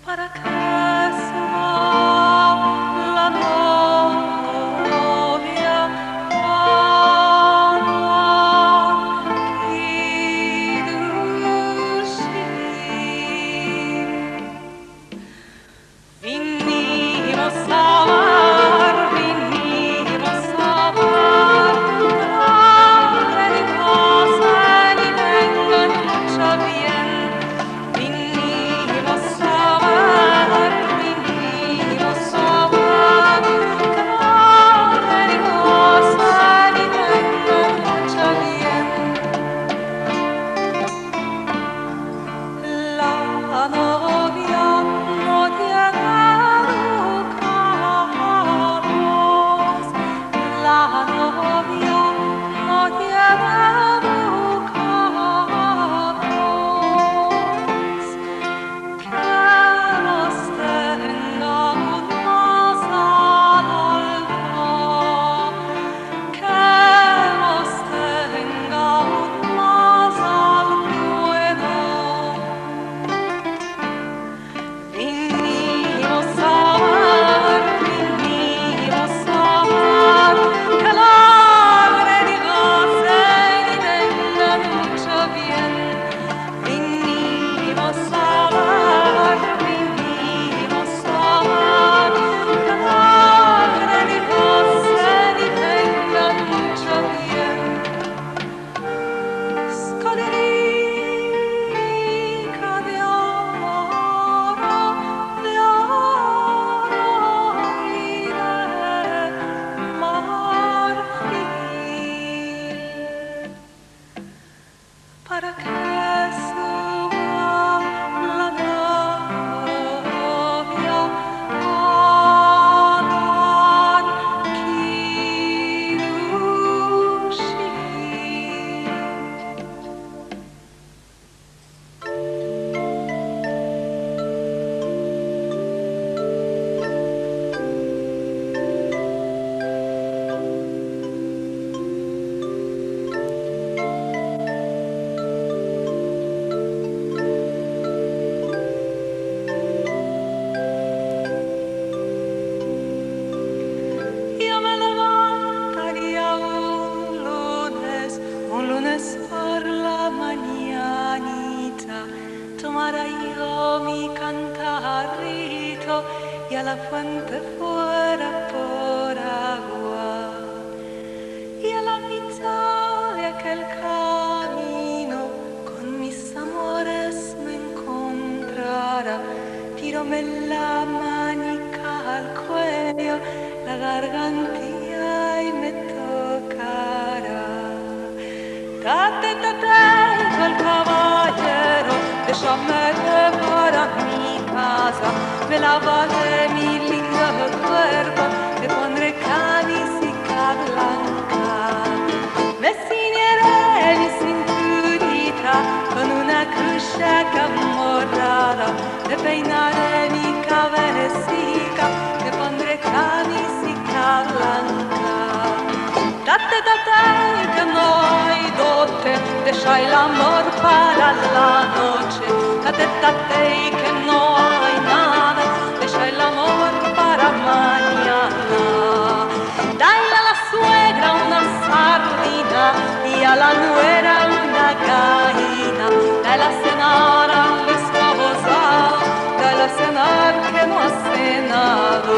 para que sea la novia vinimos a amar, vinimos a amar, pasen y vengan mucho bien. Vinimos a amar, vinimos a amar, pasen y vengan mucho bien. La novia no tiene bucaros, la novia no tiene bucaros, que nos tenga un más alto, que nos tenga un más alto bueno. Vinimos a amar, vinimos a amar, que logren y gocen y tengan mucho bien. Vinimos a amar, vinimos a amar, que logren y gocen y tengan mucho bien. Scoderica de oro y de marfil, para que suba la novia a dar kirushi. Yo me levantaría un lunes por la mañanita, tomara yo mi cantarrito y a la fuente fuera por agua. Y a la mitad de aquel camino con mis amores me encontrara, tíronme la manica al cuello, la gargantilla y me tocara. Tate, tate, dijo el caballero, déjame para mi casa, me lavaré mi lindo cuerpo, me pondré camisica blanca, me ciñeré mi cinturita con una cruceta morada, me peinaré mi cabecita, me pondré camisica blanca. Date, date, que no hay dote, deja el amor para la noche. Date, date, que no hay nada, deja el amor para mañana. Dale a la suegra una sardina y a la nuera una gallina. Dale a cenar al descabozado, dale a cenar que no ha cenado.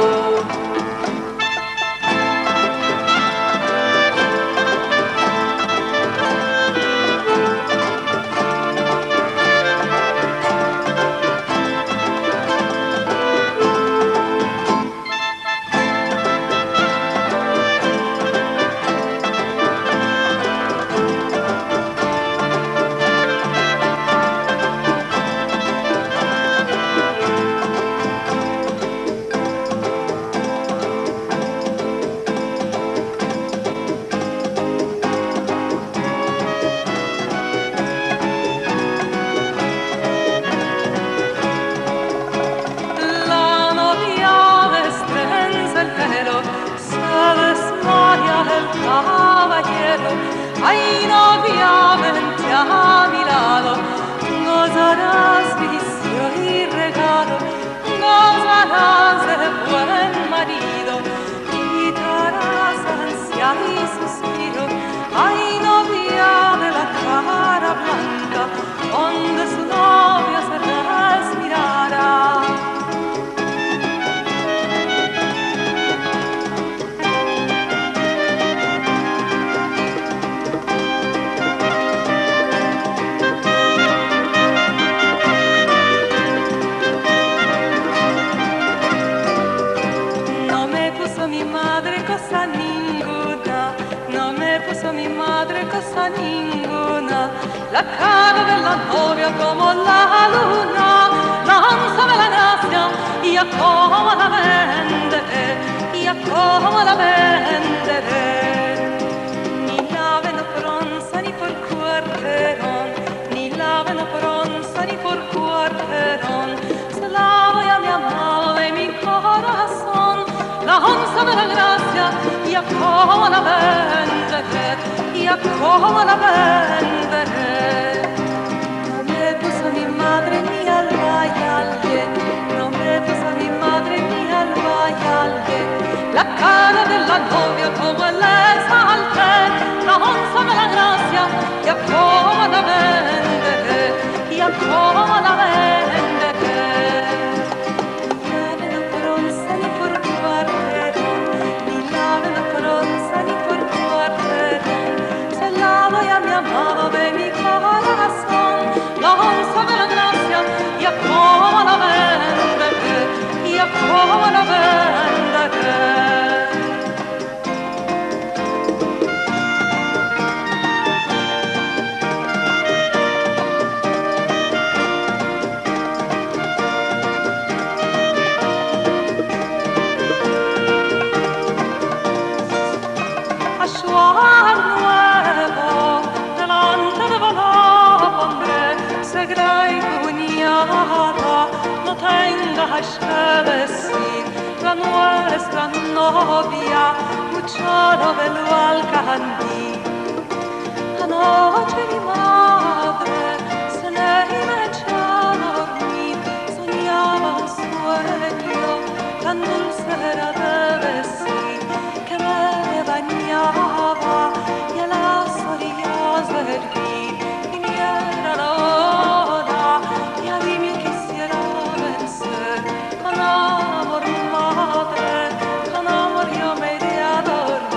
caballero, ay novia, vente a mi lado, gozarás vicio y regalo, la cara della novia como la luna, lánzame la gracia y a cómo la venderé, y a cómo la venderé. Ni lave no bronza ni por cuarterón, ni lave no bronza ni por cuarterón, se la voy a mi amado de mi corazón, lánzame la gracia y a cómo la venderé, y a cómo la venderé. No me puso mi madre ni al bayalde, no me puso mi madre ni al bayalde, la cara de la novia como le exalté, lánzame la gracia y a cómo la venderé, y a cómo la venderé. Ni la bronza ni por cuarterón, ni la bronza ni por cuarterón, se la doy a mi amado de mi corazón, lánzame la gracia y a cómo la venderé, y a cómo la venderé. Ašuar nuevo delante de la pondré, segra y cuñada, no tengas que decir, la nuestra novia mucho no veló al candí. Anoche mi madre se ne echaba a dormir, soñaba un sueño tan dulce era de decir, que me bañaba y a las orillas del río viniera la hora y a mí me quisiera vencer. Con amor madre, con amor yo me iré a dormir.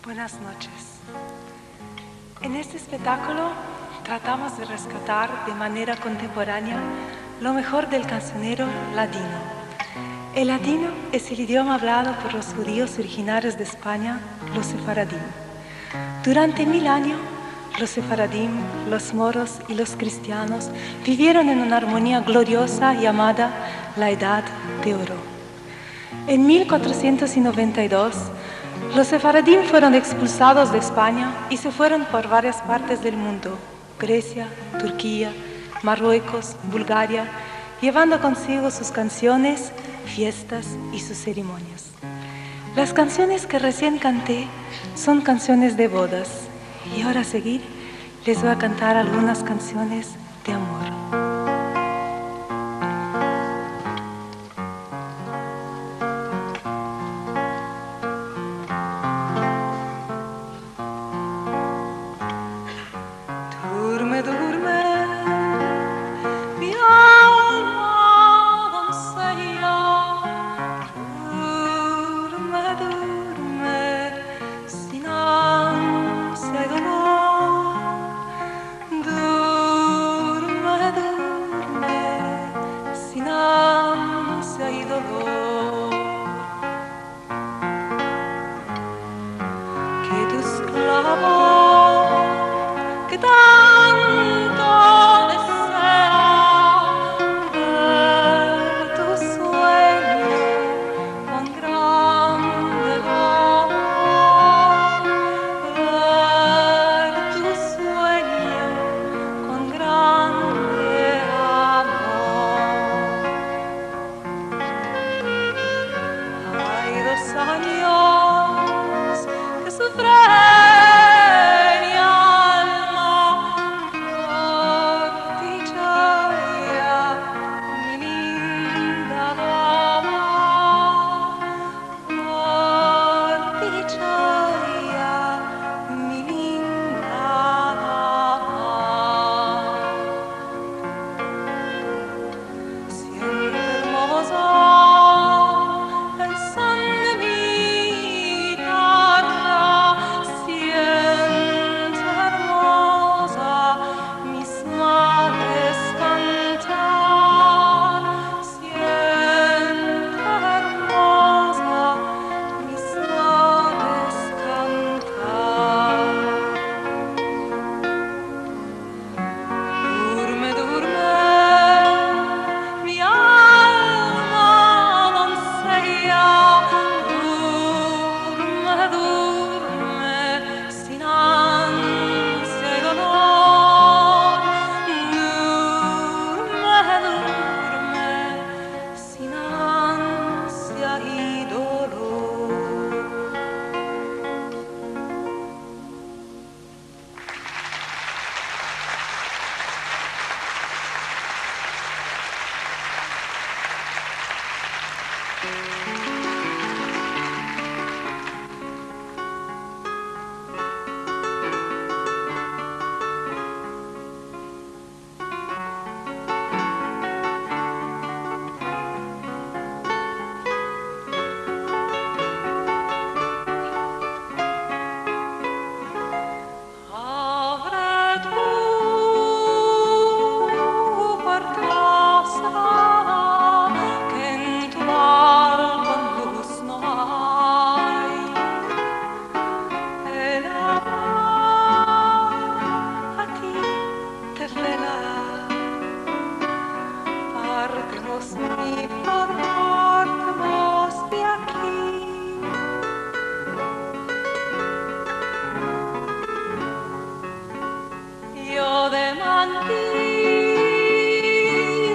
Buenas noches. En este espectáculo tratamos de rescatar de manera contemporánea lo mejor del cancionero ladino. El ladino es el idioma hablado por los judíos originarios de España, los sefaradim. Durante 1000 años, los sefaradim, los moros y los cristianos vivieron en una armonía gloriosa llamada la Edad de Oro. En 1492, los sefaradim fueron expulsados de España y se fueron por varias partes del mundo, Grecia, Turquía, Marruecos, Bulgaria, llevando consigo sus canciones, fiestas y sus ceremonias. Las canciones que recién canté son canciones de bodas y ahora a seguir les voy a cantar algunas canciones de amor.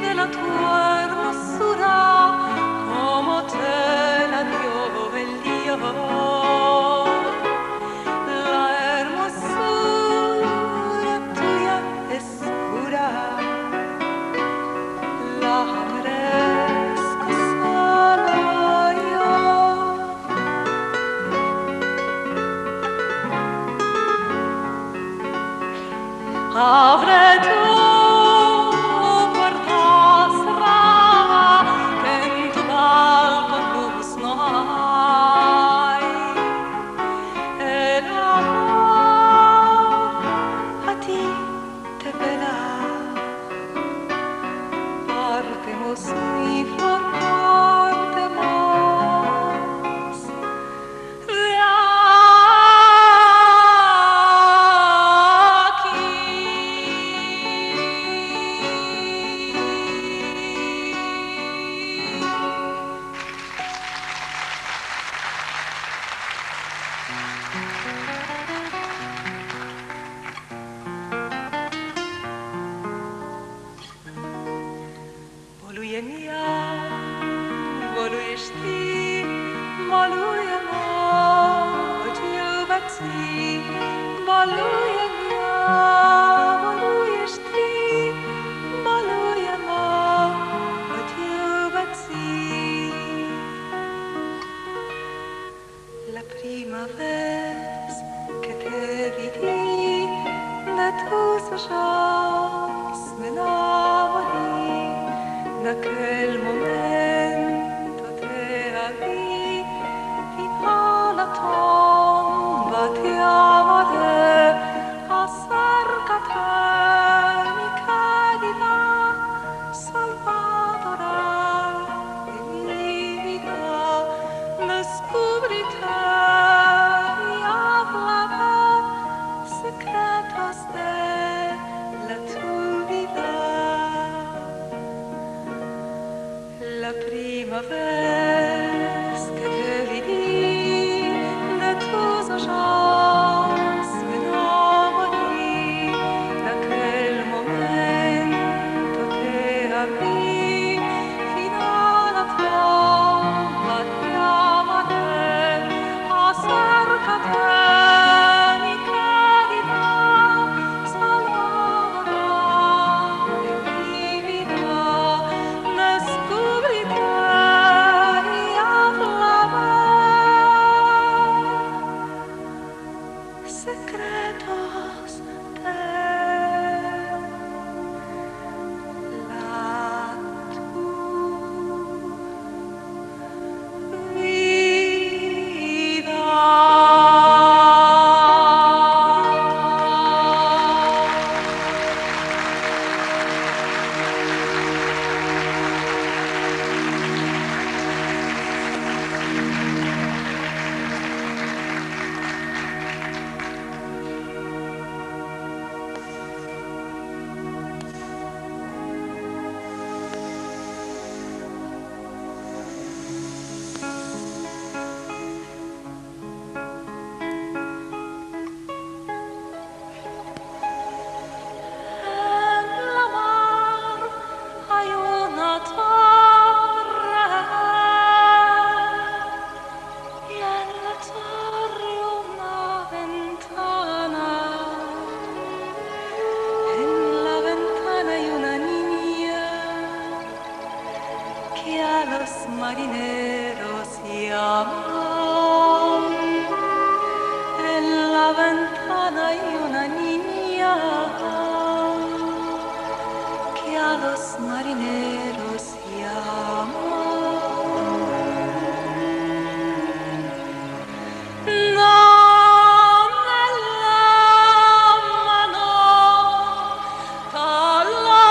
de la tua hermosura, como te la dio el Dios. La hermosura tuya es pura, la merezco solo yo. Abre tu puerta cerrada, que en tu balcón luz no hay. El amor a ti te vela, partemos mi flor, partemos de voluješ ti, volujemo od ljubaci, volujem ja, voluješ ti, volujemo od ljubaci. La prima vez que te vidí, de tus ojos me enamoré, de aquel momento te abrí y a la tumba te amaré. Acércate, mi querida salvadora de mi vida, descúbrete y háblame secretos de la tu vida. La prima vez que te vidí, de tus ojos me enamoré, de aquel momento te abrí, final a tumba te amaré. Acércate, mi querida salvadora de mi vida, descúbrete y háblame secretos de la tu vida. En la mar hay una torre y en la torre una ventana. En la ventana hay una niña que a los marineros llama. En la ventana hay una niña que a los marineros llama. Dame la mano, caramba,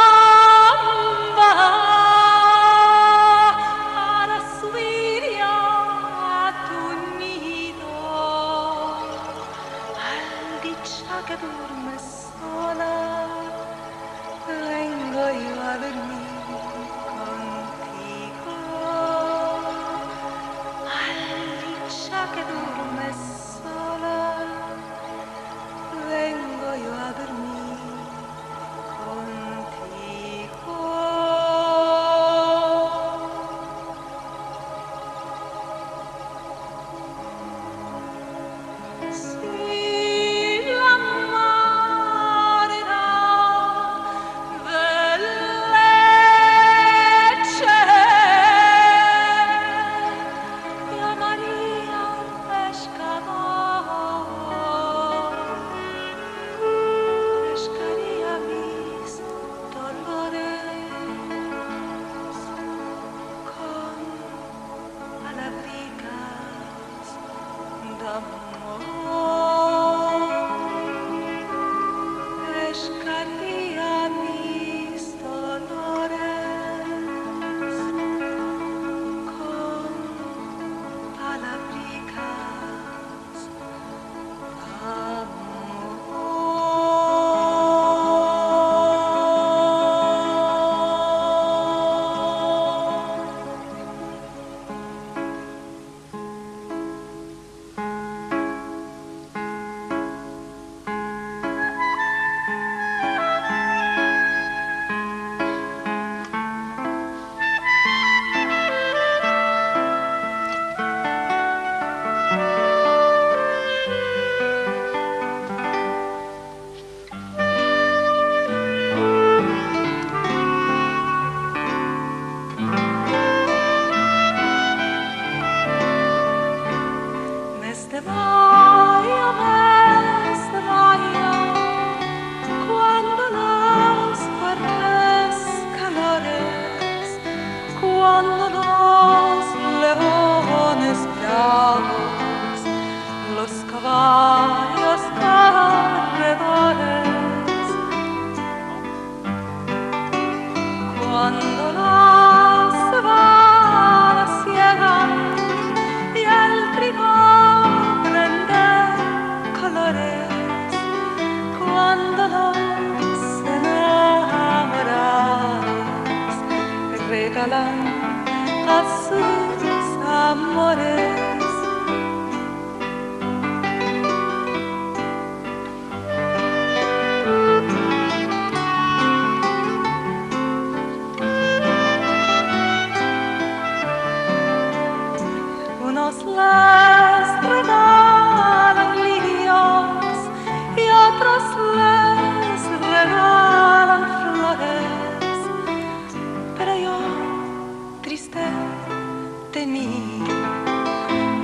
para subir ya a tu nido. Aldicha que duerme sola, vengo yo a dormir contigo. Aldicha que duerme sola, vengo yo a dormir contigo. regalan a sus amores. Unos les regalan lirios y otros les regalan flores, pero yo, triste de mí,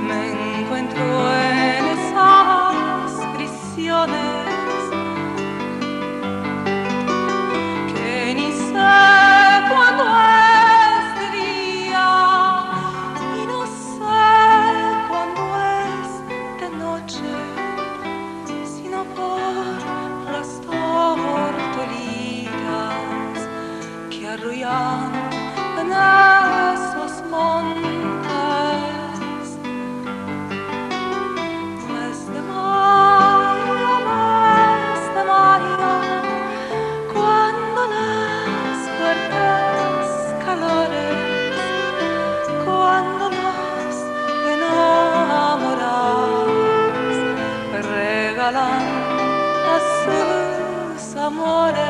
me encuentro en esas prisiones que ni sé cuándo es de día y no sé cuándo es de noche, sino por las tortolitas que arrullan en esos montes. Mes de mayo, cuando las fuertes calores, cuando los enamorados regalan a sus amores.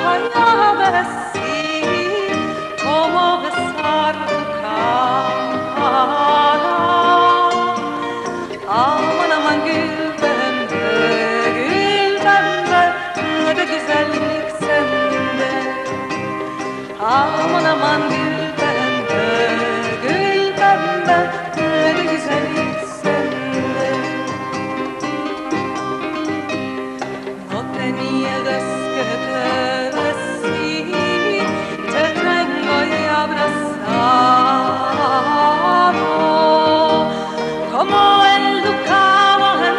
la llave, sí, como besar tu cara. Aman aman gül pembe, ne de güzellik sende. Aman aman gül pembe, ne de güzellik sende. No te niegues que te besí, te tengo y abrazado, como el ducado en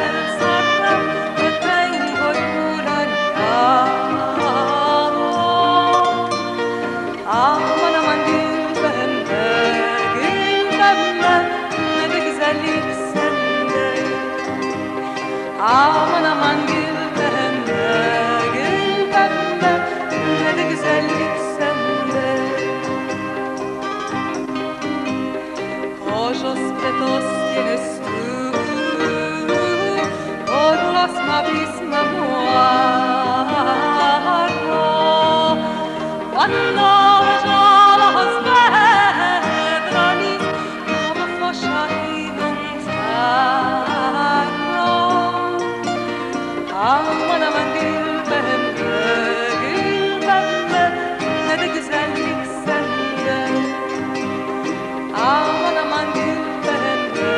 el sartén, te tengo y jurañado. Aman aman gül pembe, ne de güzellik sende. Aman aman gül pembe, ne de güzellik sende. Ojos pretos tienes tú, por los labios me muero. Cuando yo los vedrán, como forskeiden tarro. Aman aman gül pembe, ne de güzellik sende. Aman aman gül pembe,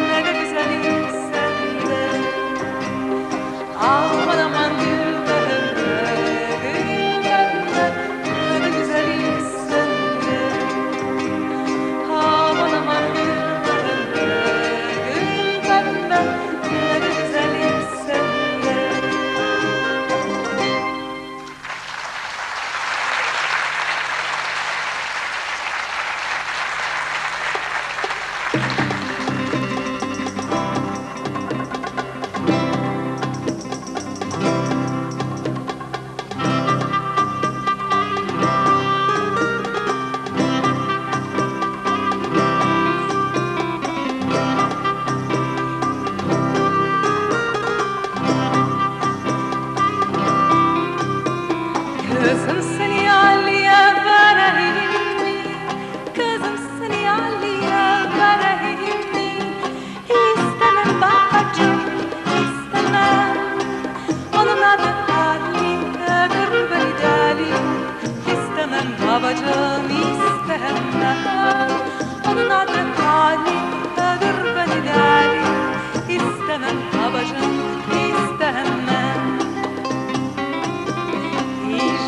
ne de güzellik sende. Aman aman gül pembe, ne de güzellik sende. Aman aman gül pembe, ne de güzellik sende. Kızım seni Ali'ye vereyim mi? Kızım seni Ali'ye vereyim mi? İstemem babacığım, istemem. Onun adı Ali, öbür beni deli. İstemem babacığım, istemem. Onun adı Ali, öbür beni deli. İstemem babacığım, istemem.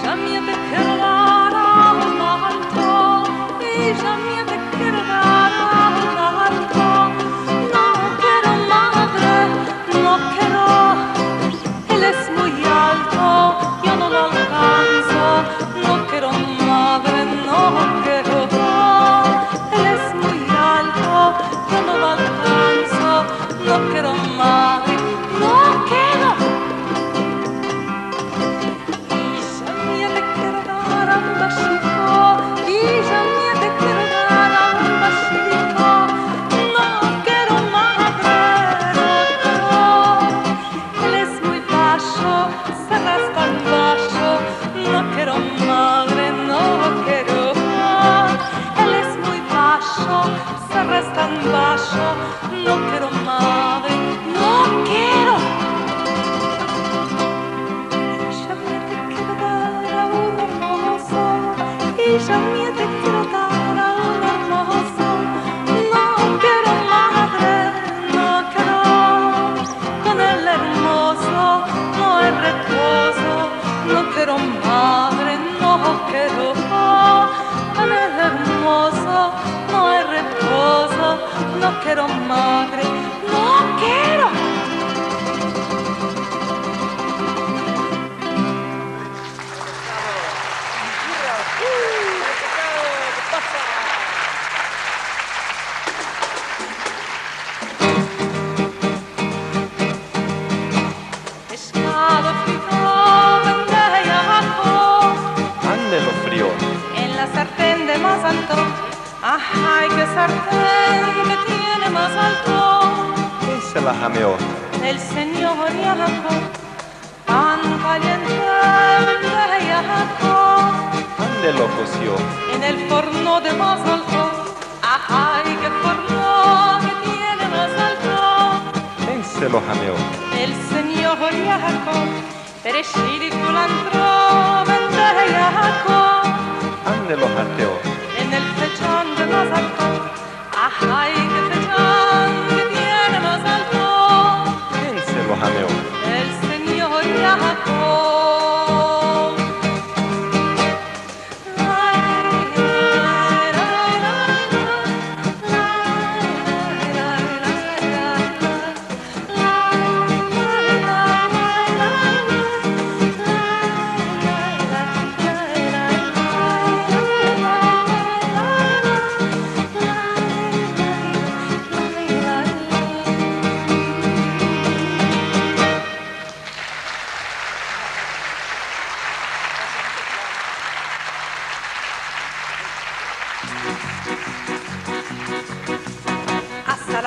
Jamais te quedará un alto, y jamais te quedará un alto. No quiero madre, no quiero, él es muy alto, yo no lo alcanzo. No quiero madre, no quiero, él es muy alto, yo no lo alcanzo. No quiero madre, no quiero. Y jamais te quiero dar un besito. No quiero madre, no quiero. Él es muy bajo, serás tan bajo. No quiero madre, no quiero. Él es muy bajo, serás tan bajo. No quiero madre, no quiero. Y jamais te quiero dar a un hermoso. No quiero madre, no quiero. Con el hermoso no hay reposo. No quiero madre, no quiero. Con el hermoso no hay reposo. No quiero madre, no quiero. Pescado frito, Ande lo frío. en la sartén de más alto. Ay, qué sartén que tiene más alto. ¿Quién se la jameó? El señor Yaco. caliente bellaco. Ande lo coció. En el forno de más alto, ay, qué forno que tiene más alto. En se lo jameó. El señor Jacob, per espíritu l'antro vende Jacob. Ande lo jateó. En el fechón de más alto, ay, qué fechón que tiene más alto. En se lo jameó. El señor Jacob.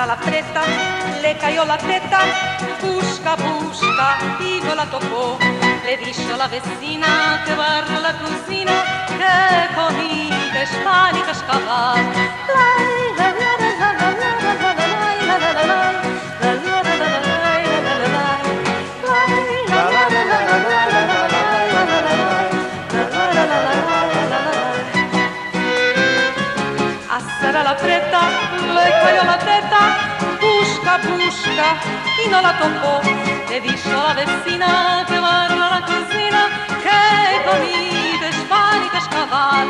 La preta, le cayó la teta, busca, busca y no la tocó. Le dijo a la vecina que barra la cocina, que comida hispánica escavar. A la preta, le cayó la teta, busca, busca y no la tocó. Le dijo a la vecina que barra la cocina, que comida hispánica escavar.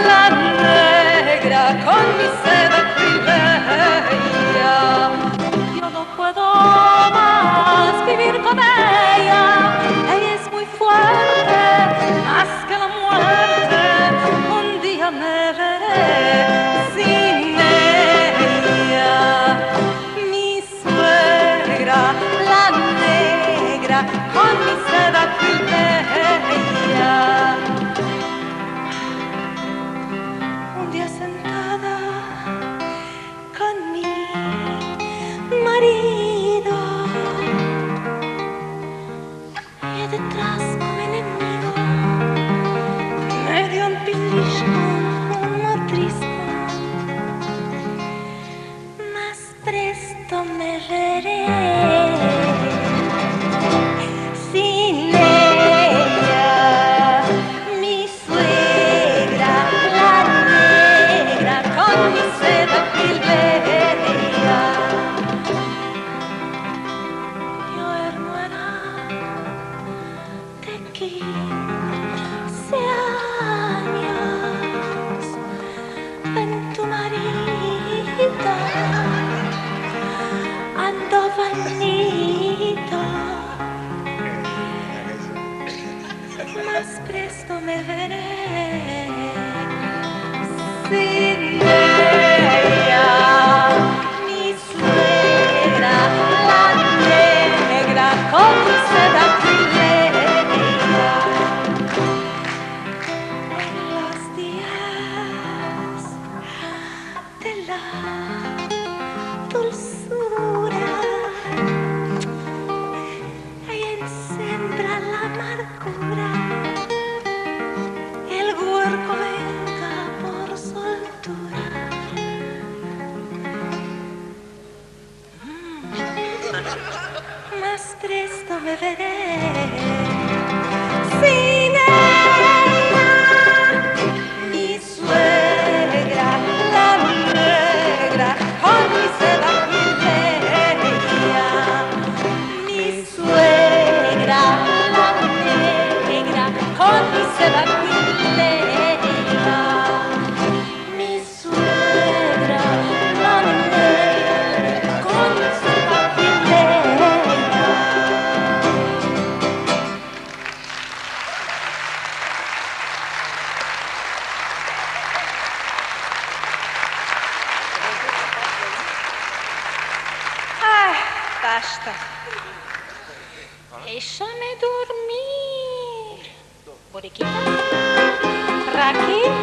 La negra con mi seda cribella. Yo no puedo más vivir con ella. Ella es muy fuerte, más que la muerte. Un día me veré sin ella. Mi suegra, la negra con mi seda cribella. Sentada con mi marido, ella detrás como enemigo me dio un pellizco muy triste. Más presto me veré sin ella. Mi suegra, la negra con mi seda cribella. Yo hermana de 15 años, ven tu marido ando bañito. Más presto me veré sin ella. Mi suegra, la negra con mi seda cribella. En los días de la dulzura, ella engendra la amargura. Déjame dormir. Boriquita. Raquel.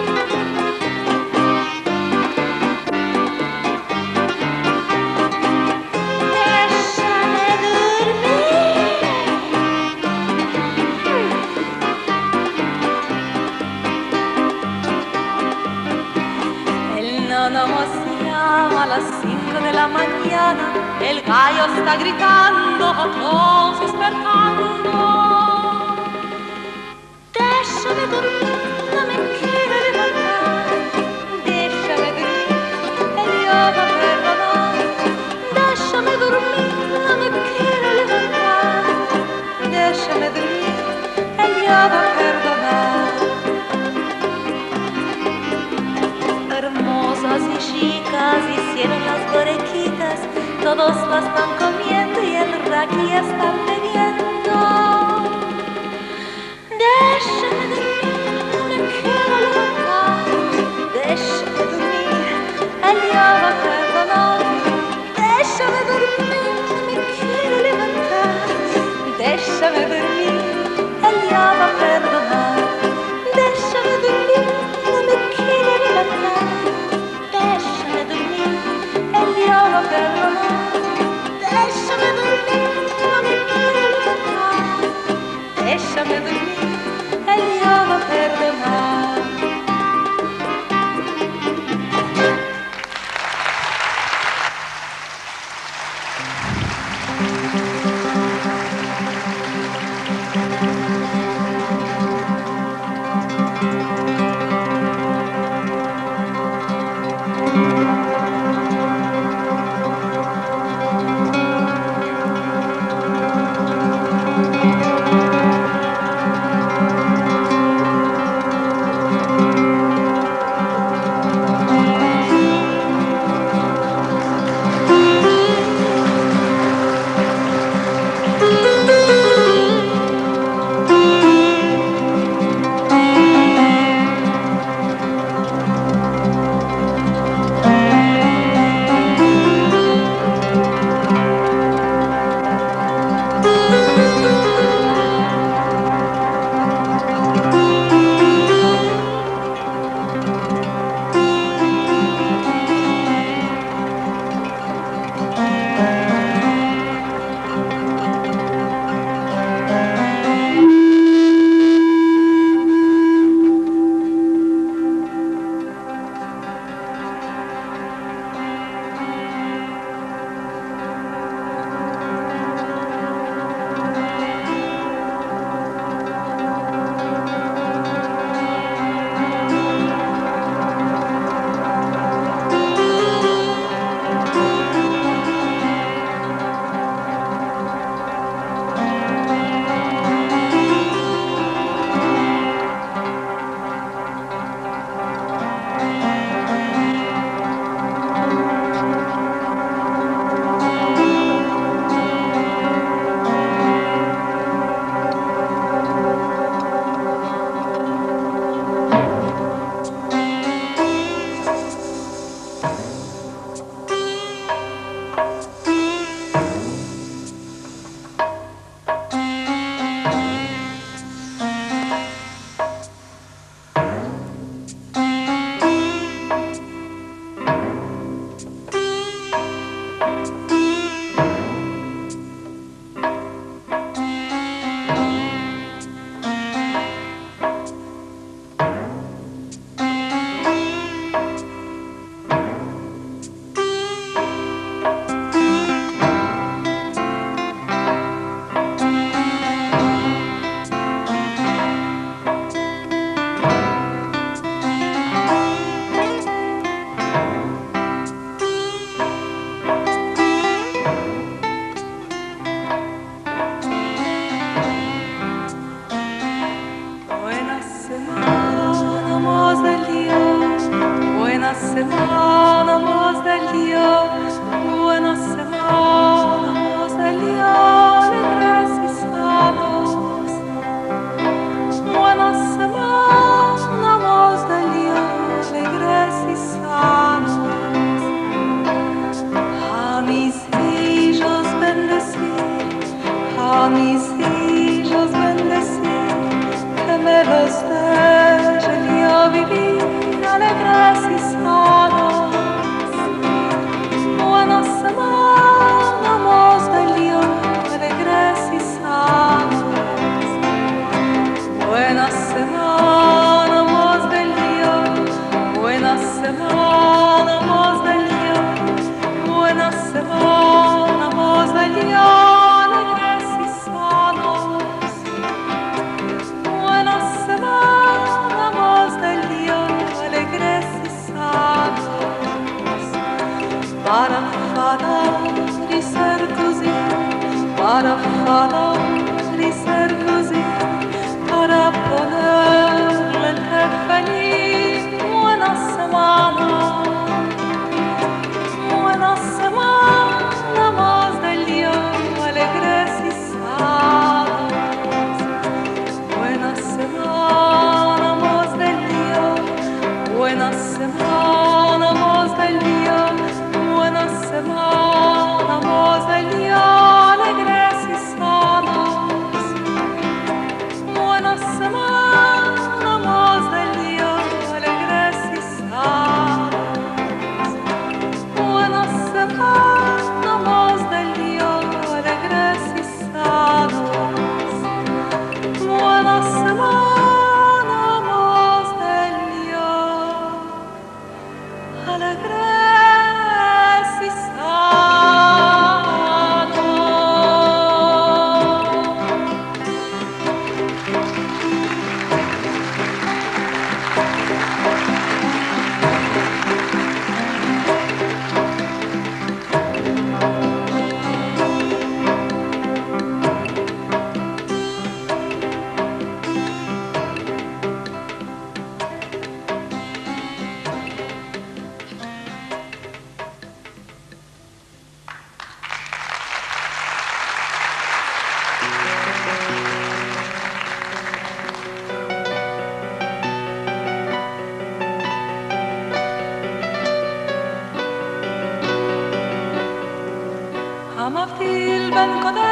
Nos llama a las 5 de la mañana, el gallo está gritando, todos despertando. Déjame dormir, no me quiero levantar. Déjame dormir, él ya va a perdonar. Déjame dormir, no me quiero levantar. Déjame dormir, él ya va a perdonar. Hermosas y chicas hicieron las borequitas, todos las están comiendo y el raqui está bebiendo. Déjame dormir, no me quiero levantar. Déjame dormir, él ya va a perdonar. Déjame dormir, no me quiero levantar. Déjame dormir, él ya va a perdonar. Déjame dormir, no me quiero levantar. Déjame dormir, él ya va a perdonar. Déjame dormir, no me quiero levantar. Déjame dormir, él ya va a perdonar.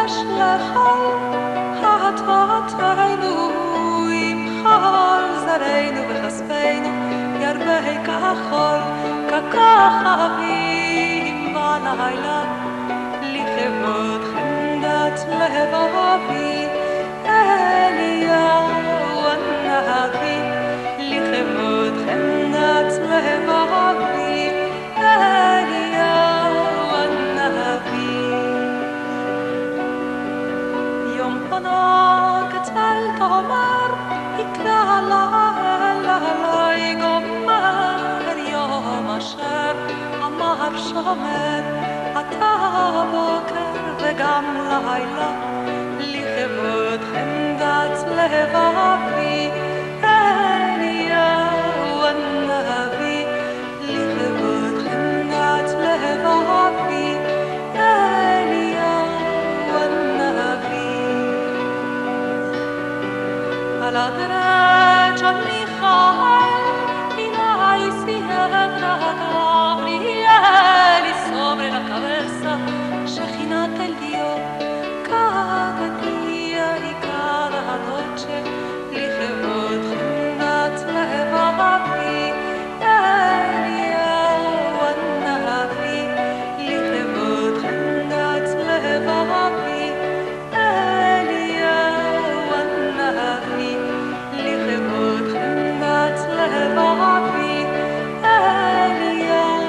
יש לכל חטאותינו ימחל זרענו וכספנו ירבה כחול ככוכבים בלילה לכבוד חמדת לבבי אליהו הנביא לכבוד חמדת לבבי אליהו הנביא יום פונו כצל תאמר יקרא אלי גומר יום אשר אמר שומר אתה בוקר וגם לילה לכבוד חמדת לבבי אליהו הנביא לכבוד חמדת לבבי אליהו הנביא על הדרג'ה מיכאל Inai sierra Gabrieli sobre la cabeza Shechinat el Dio cada día y cada noche לכבוד חמדת לבבי אליהו הנביא לכבוד חמדת לבבי אליהו הנביא לכבוד חמדת לבבי אליהו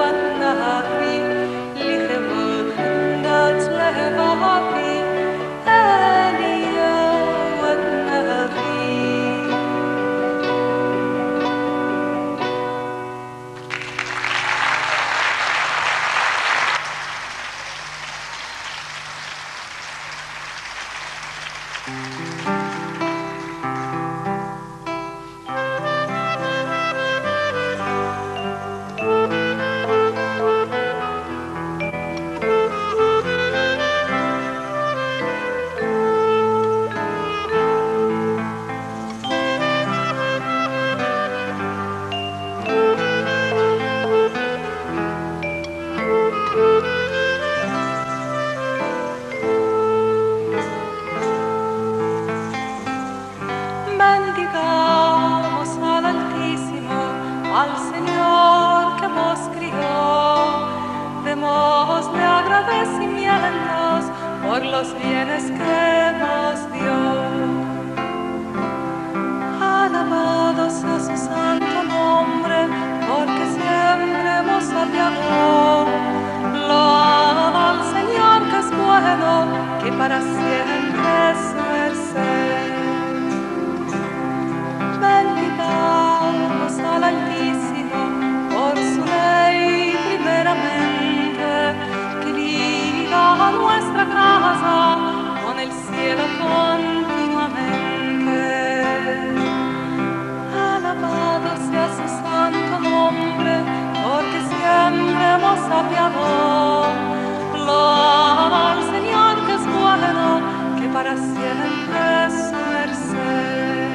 הנביא לכבוד חמדת לבבי אליהו הנביא Bendigamos al Altísimo, al Señor que nos crió. Démosle agradecimientos por los bienes que nos dio. Alabado sea su santo nombre, porque siempre nos salvó. Loa al Señor que es bueno, que para siempre es su merced. Bendigamos al Altísimo por su ley primeramente, que liga a nuestra casa con el cielo continuamente. Alabado sea su santo nombre, porque siempre nos apiadó. Loa al Señor que es bueno, que para siempre es su merced.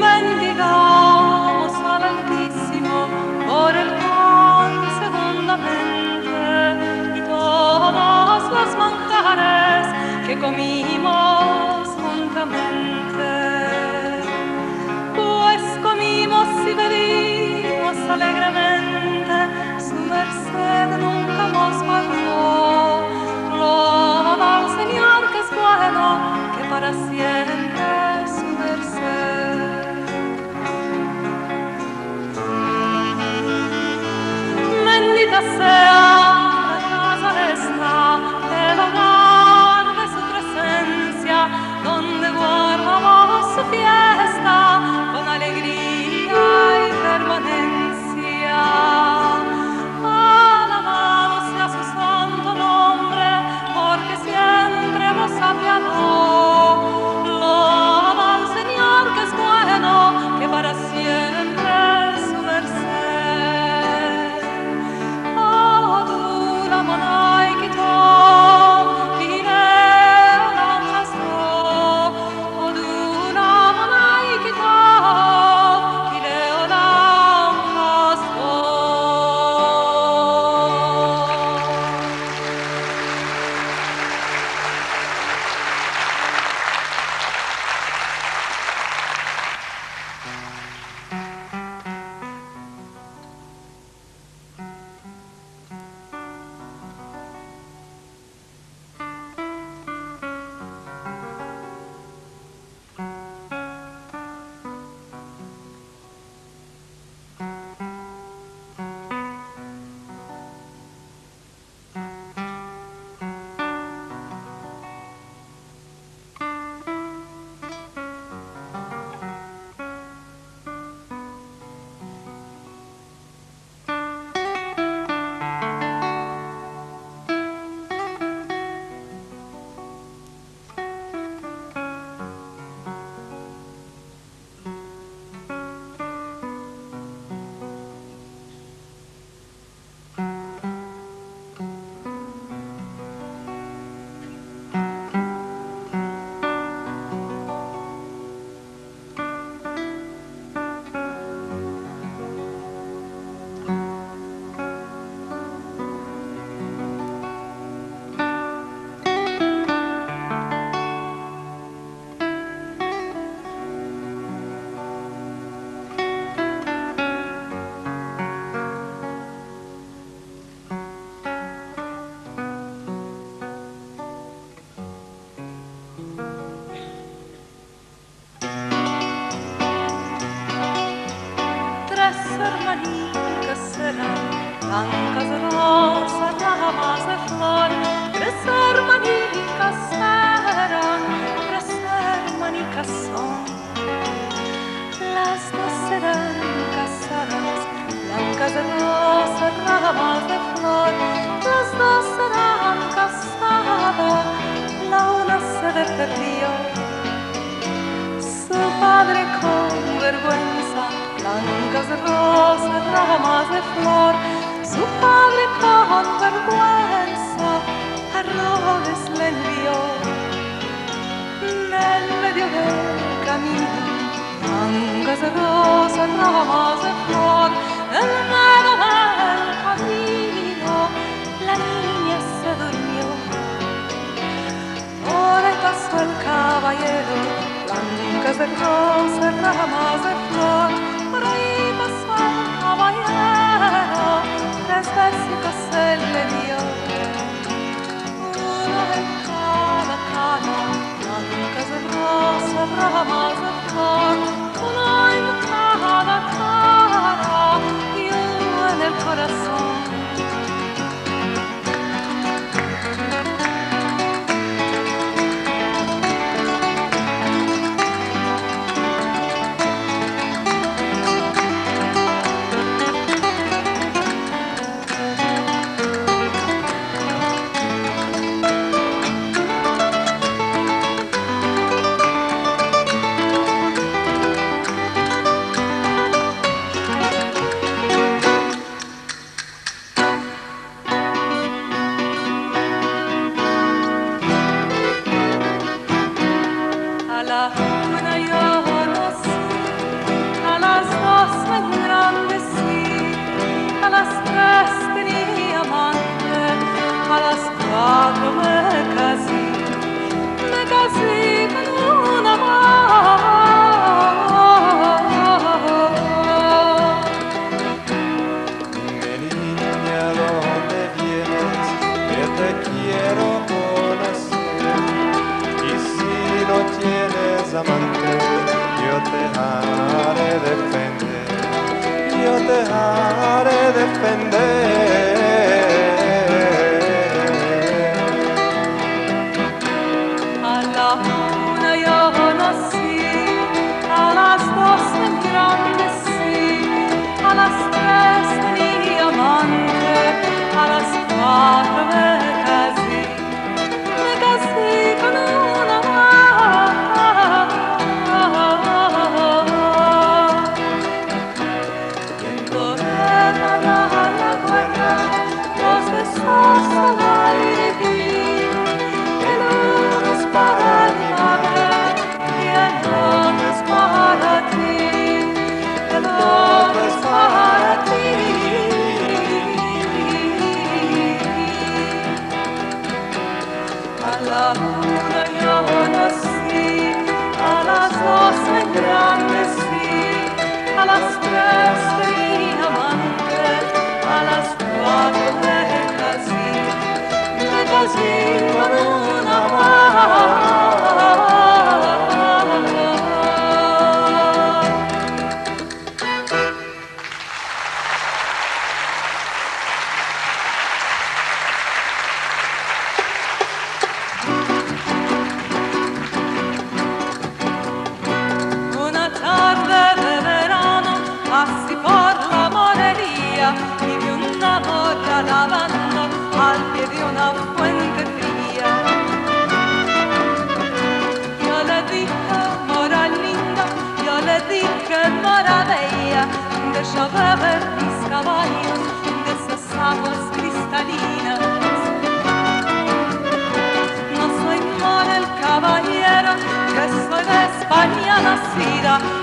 Bendigamos al Altísimo por el pan segundamente y todos los manjares que comimos juntamente. Pues comimos y bebimos alegremente, su merced nunca nos faltó. Loa al Señor que es bueno, que para siempre es su merced. Bendita sea la casa esta, el hogar de su presencia, donde guardamos su fiesta con alegría y permanencia. Alabado sea su santo nombre, porque siempre nos apiadó. Loa al Señor que es bueno, que para siempre es su merced. Oh, rosas, ramas de flor, su padre con vergüenza a Rhodes le envió. Nel medio del camino, mangas de rosas, ramas de flor, en medio del camino, la niña se durmió. Por ahí pasó el caballero, blancas de rosas, ramas de flor, por ahí pasó el caballero, 3 besitos él le dio. Uno en cada cana, blancas de rosas, ramas de flor, uno en cada cara y uno en el corazón.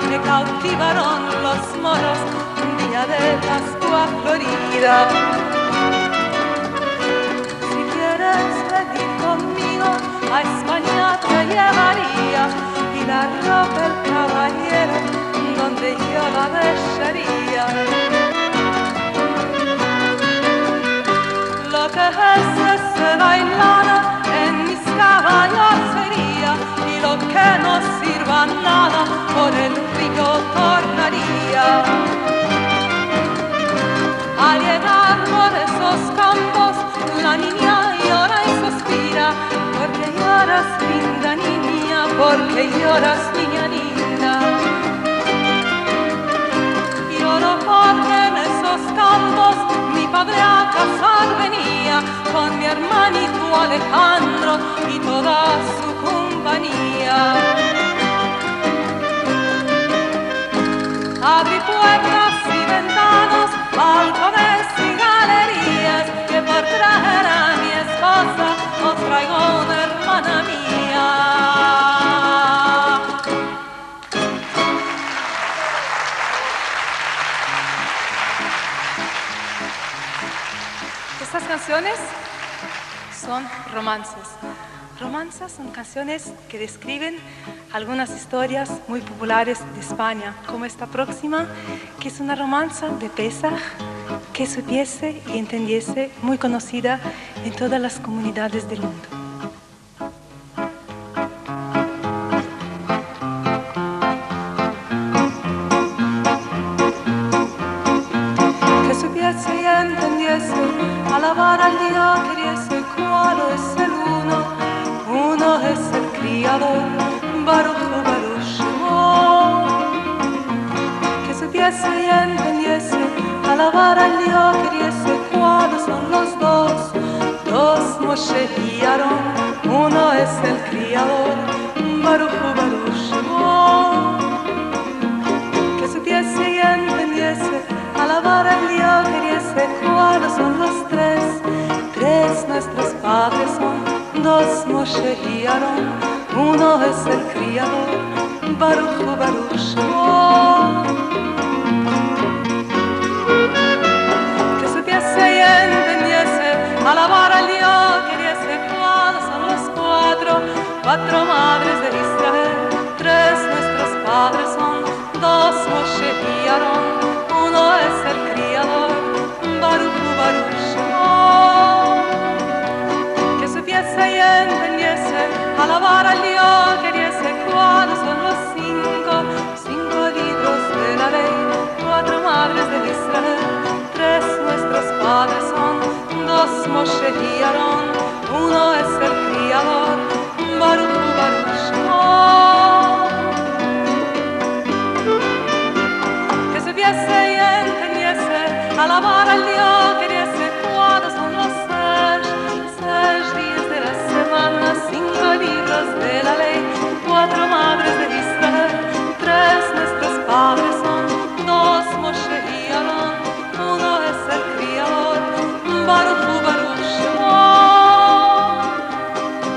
Me cautivaron los moros un día de Pascua Florida. Si quieres venir conmigo a España te llevaría y la ropa el caballero donde yo la dejaría. Lo que es ese bailado en mis caballos sería y lo que no sirva nada por el río tornaría. Al llegar por esos campos la niña llora y suspira, porque lloras linda niña, porque lloras niña linda. Lloro porque en esos campos mi padre a casar venía con mi hermanito Alejandro y toda su compañía. Abrí puertas y traerá mi esposa, os traigo una hermana mía. Estas canciones son romances. Romanzas son canciones que describen algunas historias muy populares de España, como esta próxima, que es una romanza de Pesaj, que supiese y entendiese, muy conocida en todas las comunidades del mundo. Que supiese y entendiese, alabar al día queriese, cuál es el uno es el Criador, Baruch Baruch Shemo. Que supiese y entendiese, alabar al Dios queriese, cuáles son los dos Moshe y Aarón, uno es el Criador, Baruch Baruch Shemo. Que supiese y entendiese, alabar al Dios queriese, cuáles son los tres nuestros padres son. Dos Moshe y Aarón, uno es el Criador, Baruch Baruch Shemo. Que supiese y entendiese, alabar al Dios queriese, cuáles son los cuatro madres de Israel. Tres nuestros padres son, dos Moshe y Aarón, uno es el Criador, Baruch Baruch Shemo. Y entendiese, alabar al Dios queriese, cuáles son los cinco libros de la ley. Cuatro madres de Israel, tres nuestros padres son, dos Moshe y Aarón, uno es el Criador, Baruch Baruch Shemo. Que supiese y entendiese, alabar al Dios queriese, cuáles son los seis días de la semana, 5 libros de la ley, 4 madres de Israel, 3 nuestros padres son, 2 Moshe y Aarón, 1 es el Criador, Baruch Baruch Shemo.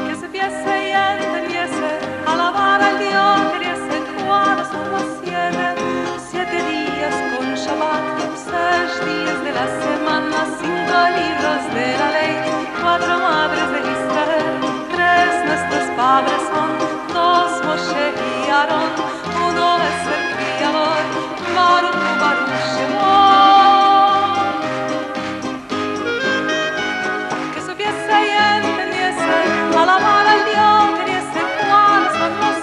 Que supiese y entendiese, alabar al Dios queriese, cuáles son los 7 días con Shabbat, 6 días de la semana, 5 libros de la ley, 4 madres de Israel, 3 nuestros padres son, 2 Moshe y Aarón, 1 es el Criador, Baruch Baruch Shemo. Que supiese y entendiese, alabar al Dios queriese, cuáles son los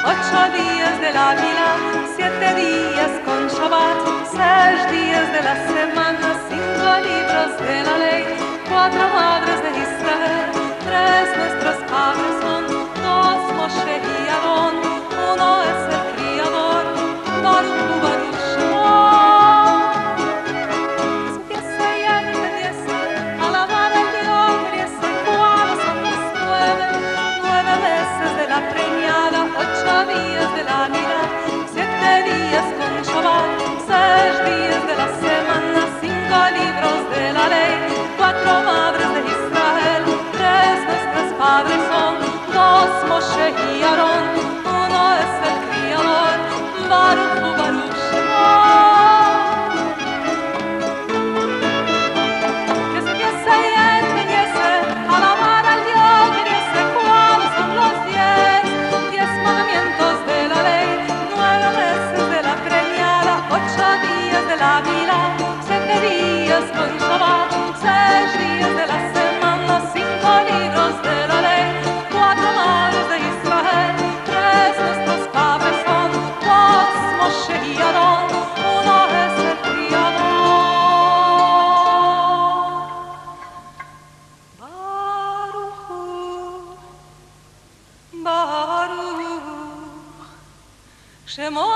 8 días de la vida, 7 días con Shabbat, 6 días de la semana, 5 libros de la ley, 4 madres de Israel, 3 nuestros padres son, 2 Moshe y Aarón, 1 es el Criador, Baruch Baruch Shemo. Que supiese y entendiese, alabar al Dios queriese, cuáles son los 9 meses de la preñada, 8 días de la vida, 7 días con Shabbat, 6 días de la semana, 5 libros de la ley, 4 madres de Israel, 3 nuestros padres son, 2 Moshe y Aarón, 1 es el Criador, Baruch Baruch Shemo. Que supiese y entendiese, alabar al Dios queriese, cuáles son los 10 mandamientos de la ley, 9 meses de la preñada, 8 días de la vida, 7 días con Shabbat, 6 días de la semana, 5 libros de la ley, 4 madres de Israel, 3 nuestros padres son, 2 Moshe y Aarón, 1 es el Criador, Baruch Baruch Shemo.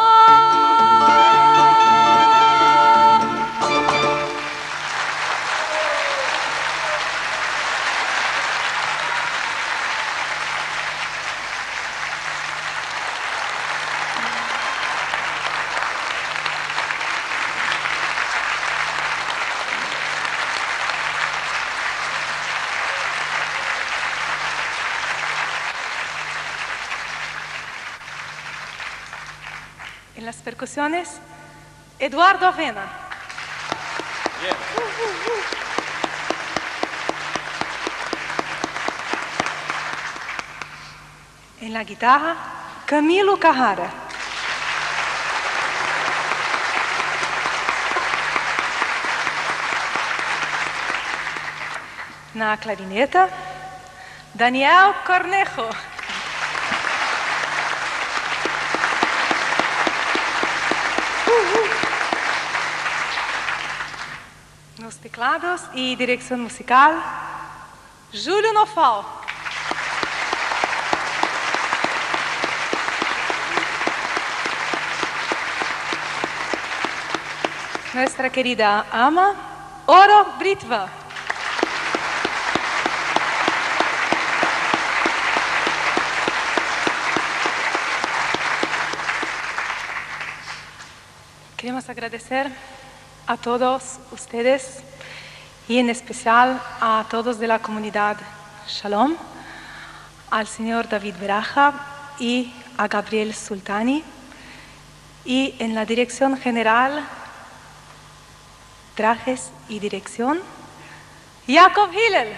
En las percusiones, Eduardo Avena. Yeah. En la guitarra, Camilo Carrara. Na clarineta, Daniel Cornejo. Nos teclados y dirección musical, Júlio Nofal. Nuestra querida ama, Oro Britva. Queremos agradecer a todos ustedes y en especial a todos de la comunidad Shalom, al señor David Beraja y a Gabriel Sultani, y en la dirección general, trajes y dirección, Jacob Hillel.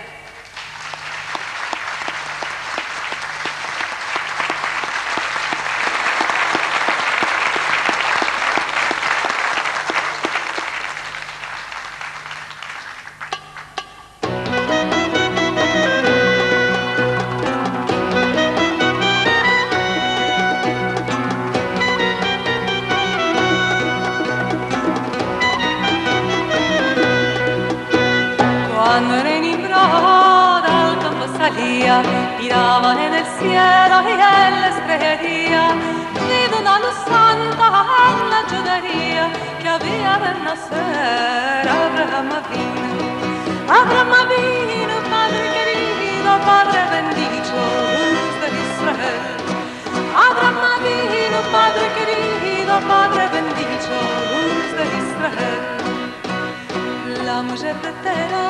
Miraban en el cielo y en la estrellería, vi una luz santa en la llorería que había de nacer Abraham Avinu, Padre querido, Padre bendito, luz de Israel. Abraham Avinu, Padre querido, Padre bendito, luz de Israel. La mujer de Tera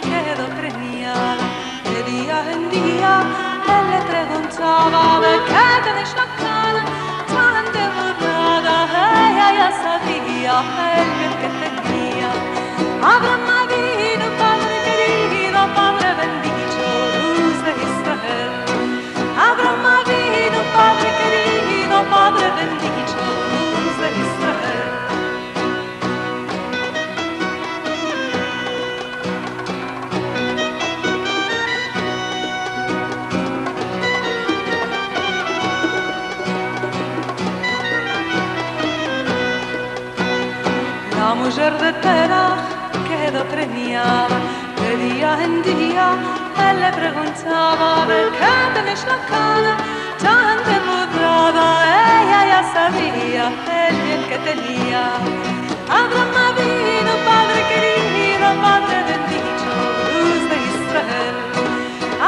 quedó preñada. De día en día él le preguntaba: ¿de qué tenés la cara tan demudada? Ella ya sabía el bien que tenía. Abraham Avinu, Padre querido, Padre bendito, luz de Israel. Abraham Avinu, Padre querido, Padre bendito, luz de Israel. La mujer de Terach quedó preñada, de día en día él le preguntaba: ¿de qué tenés la cara tan demudada? Ella ya sabía el bien que tenía. Abraham Avinu, Padre querido, Padre bendito, luz de Israel.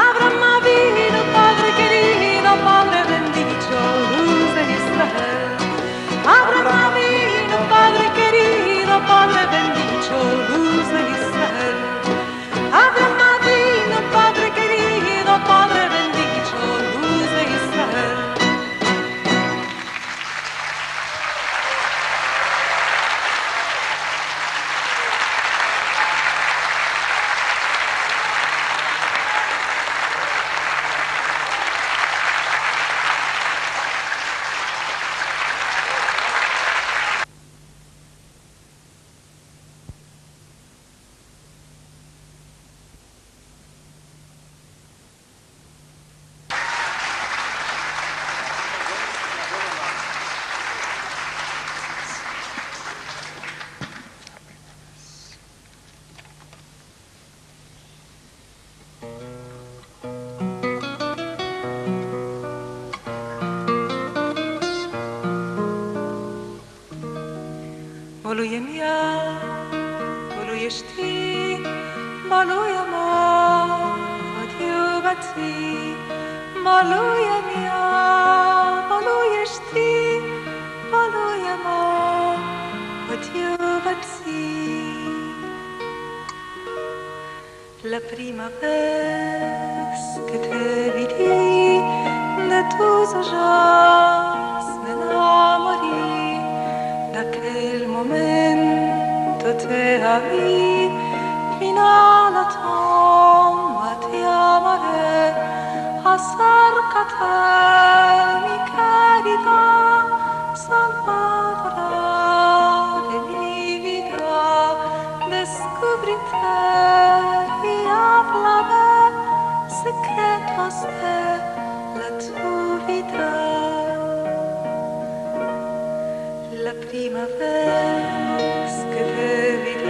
Abraham Avinu, Padre querido, Padre bendito, luz de Israel. Abraham Avinu, Padre querido, Padre bendito, luz de Israel. Abraham Avinu, Padre querido, Padre bendito, luz de Israel. Boluye mia, boluye shti, boluye ma, adieu batsi. Boluye mia, boluye shti, boluye ma, adieu batsi. La prima vez que te vidi, de tus ojos me enamoré. avi fino alla tomba ti amerei, acércate mi querida salvadora de mi vida, descúbrete y háblame secretos de la tu vida. La prima vez que te vi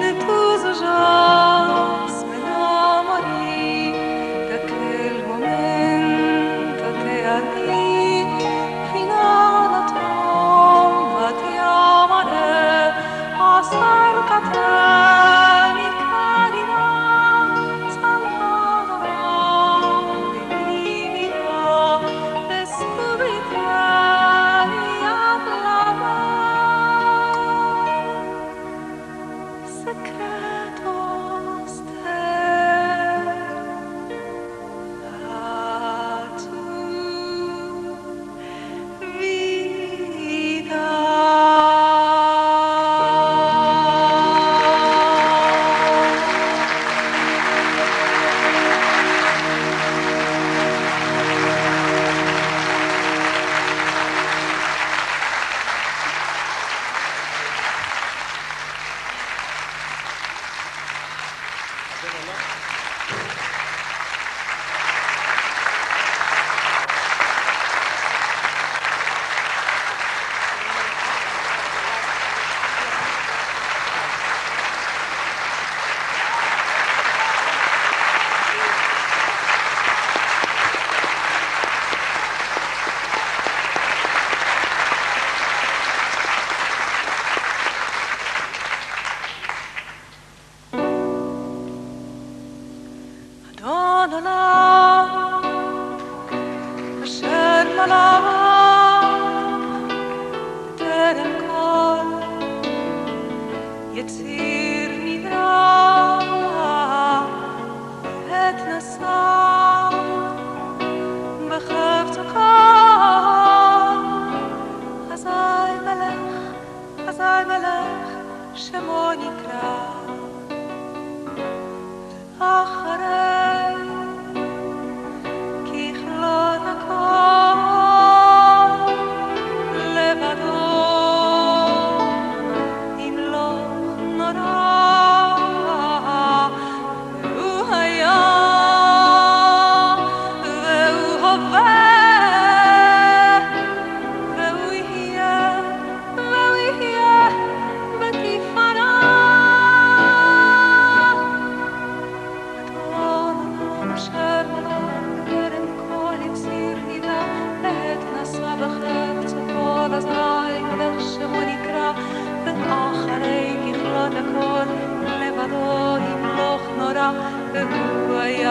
de tus ojos me enamoré, de aquel momento te amé, fino a la tomba te amaré, acércate mi querida salvadora de mi vida, descúbrete y háblame secretos de la tu vida. אשר מלך טרם כל יציר נברא עת נשא בחפצו כל אזי מלך שמו נקרא אחרי ככלות הכל לבדו ימלוך נורא והוא היה והוא הווה והוא יהיה בתפארה. אשר מלך טרם כל יציר נברא עת נשא בחפצו כל אזי מלך שמו נקרא ואחרי ככלות הכל לבדו ימלוך נורא והוא היה